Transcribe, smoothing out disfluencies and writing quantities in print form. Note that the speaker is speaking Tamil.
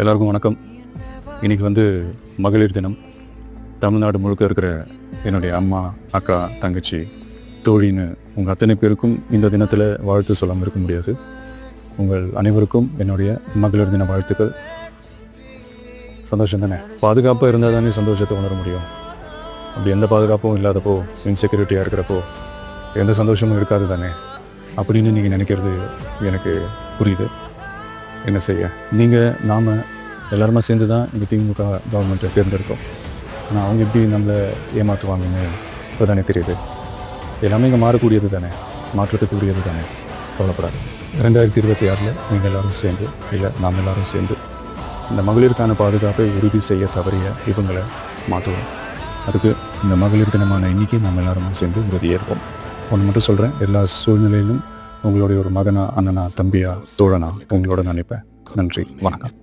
எல்லாருக்கும் வணக்கம். இன்றைக்கி மகளிர் தினம். தமிழ்நாடு முழுக்க இருக்கிற என்னுடைய அம்மா, அக்கா, தங்கச்சி, தோழின்னு உங்கள் அத்தனை பேருக்கும் இந்த தினத்தில் வாழ்த்து சொல்லாமல் இருக்க முடியாது. உங்கள் அனைவருக்கும் என்னுடைய மகளிர் தின வாழ்த்துக்கள். சந்தோஷம் தானே? பாதுகாப்பாக இருந்தால் தானே சந்தோஷத்தை உணர முடியும். அப்படி எந்த பாதுகாப்பும் இல்லாதப்போ, இன்செக்யூரிட்டியாக இருக்கிறப்போ எந்த சந்தோஷமும் இருக்காது தானே அப்படின்னு நீங்கள் நினைக்கிறது எனக்கு புரியுது. என்ன செய்ய, நாம் எல்லாருமா சேர்ந்து தான் இந்த திமுக கவர்மெண்ட்டை தேர்ந்தெடுத்தோம். ஆனால் அவங்க எப்படி நம்மளை ஏமாற்றுவாங்கன்னு இப்போ தானே தெரியுது. எல்லாமே இங்கே மாறக்கூடியது தானே, மாற்றத்துக்குரியது தானே. கவலைப்படாது. 2026 நீங்கள் எல்லோரும் சேர்ந்து, இல்லை நாம் எல்லோரும் சேர்ந்து இந்த மகளிருக்கான பாதுகாப்பை உறுதி செய்ய தவறிய இவங்களை மாற்றுவோம். அதுக்கு இந்த மகளிர் தினமான இன்றைக்கி நம்ம எல்லாருமே சேர்ந்து உறுதியேற்போம். ஒன்று மட்டும் சொல்கிறேன், எல்லா சூழ்நிலையிலும் உங்களுடைய ஒரு மகனா, அண்ணனா, தம்பியா, தோழனா உங்களோட நினைப்பேன். நன்றி, வணக்கம்.